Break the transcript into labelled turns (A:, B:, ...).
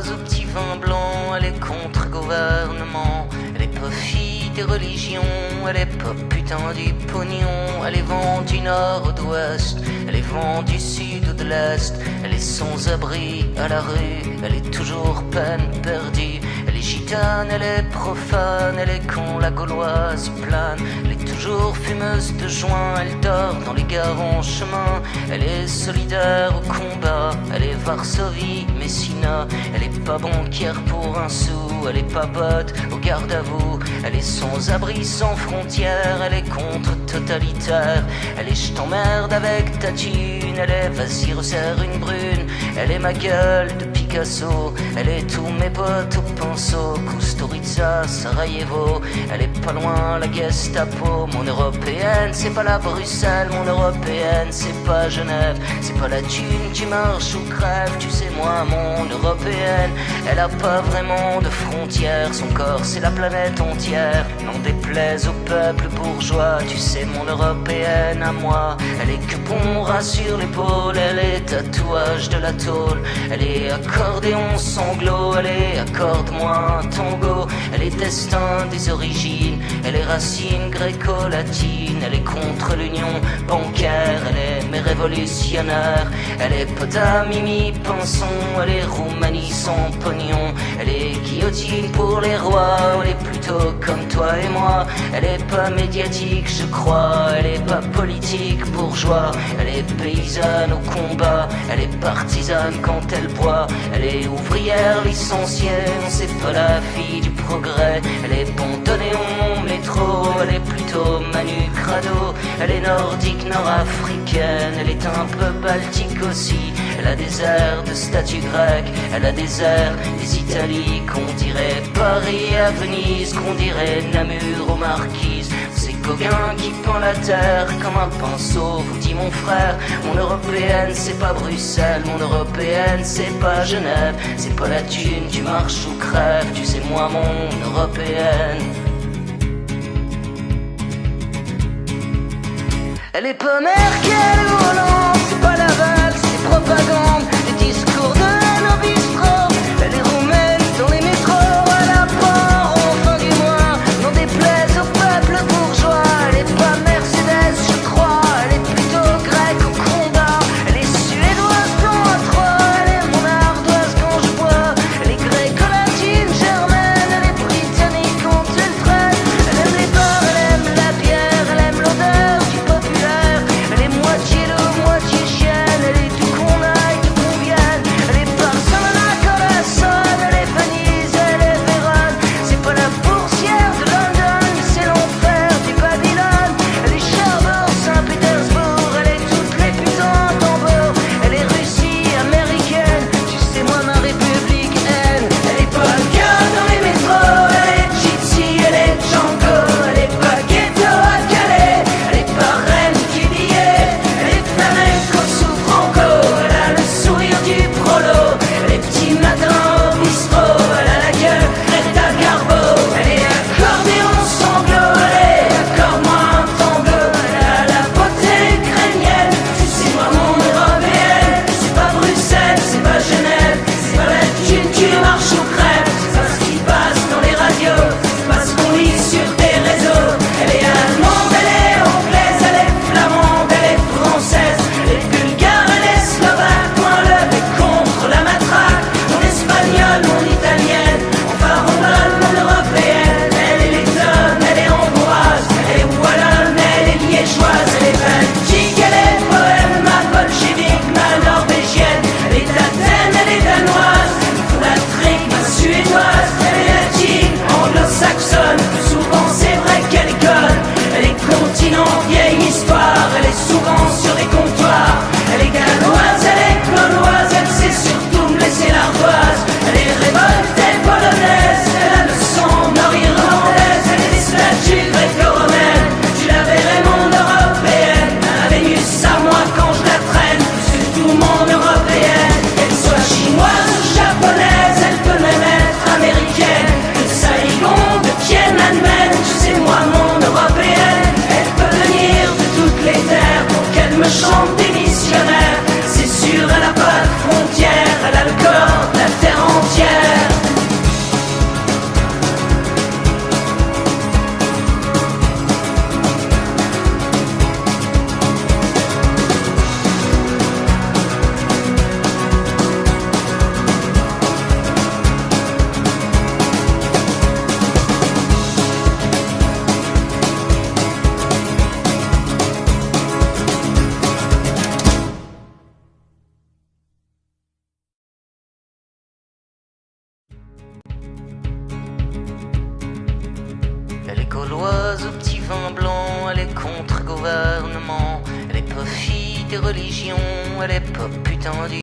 A: au petit vin blanc, elle est contre-gouvernement. Elle est pas fille des religions, elle est pas putain du pognon. Elle est vent du nord ou d'ouest, elle est vent du sud ou de l'est. Elle est sans abri à la rue, elle est toujours peine perdue. Elle est gitane, elle est profane, elle est con, la gauloise plane. Elle est toujours fumeuse de joint, elle dort dans les gares en chemin. Elle est solidaire au combat, elle est Varsovie, Messina. Elle est pas banquière pour un sou, elle est pas botte au garde à vous. Elle est sans abri, sans frontières, elle est contre-totalitaire. Elle est je t'emmerde avec ta thune, elle est vas-y resserre une brune. Elle est ma gueule de Picasso, elle est tous mes potes au pinceau. Kusturica, Sarajevo, elle est pas loin la Gestapo. Mon européenne, c'est pas la Bruxelles, mon européenne, c'est pas Genève. C'est pas la thune qui marche ou crève, tu sais moi mon européenne. Elle a pas vraiment de frontières, son corps c'est la planète entière. N'en déplaise au peuple bourgeois, tu sais mon européenne à moi. Elle est que bon ras sur l'épaule, elle est tatouage de la tôle. Elle est accordéon sanglot, elle est accorde-moi un tango. Elle est destin des origines, elle est racine gréco-latine. Elle est contre l'union bancaire, elle est mais révolutionnaire. Elle est pote Mimi Pinson, elle est Roumanie sans pognon. Elle est guillotine pour les rois, elle est plutôt comme toi et moi. Elle est pas médiatique je crois, elle est pas politique bourgeois. Elle est paysanne au combat, elle est partisane quand elle boit. Elle est ouvrière licenciée, non c'est pas la fille du progrès. Elle est Panthéon métro, elle est plutôt Manu Crado. Elle est nordique nord-africaine, elle est un peu baltique aussi. Elle a des airs de statue grecque, elle a des airs des Italies, qu'on dirait Paris à Venise, qu'on dirait Namur aux Marquises. C'est Gauguin qui pend la terre comme un pinceau, vous dit mon frère. Mon européenne c'est pas Bruxelles, mon européenne c'est pas Genève. C'est pas la thune, tu marches ou crèves, tu sais moi mon européenne. Elle est pas Merkel ou Hollande, c'est pas Laval, c'est propagande, des discours de haine au bistrot. Elle est roumaine dans les métros, à la part en fin du mois. N'en déplaise au peuple bourgeois, elle est pas Mercedes je crois. Elle est plutôt grecque au combat, elle est suédoise quand à trois. Elle est mon ardoise quand je bois, elle est gréco-latine, germaine. Elle est britannique quand elle traîne. Elle aime les bars, elle aime la bière, elle aime l'odeur du populaire. Elle est moitié loup, bois au petit vin blanc, elle est contre-gouvernement, elle est pas fille des religions, elle est pas putain du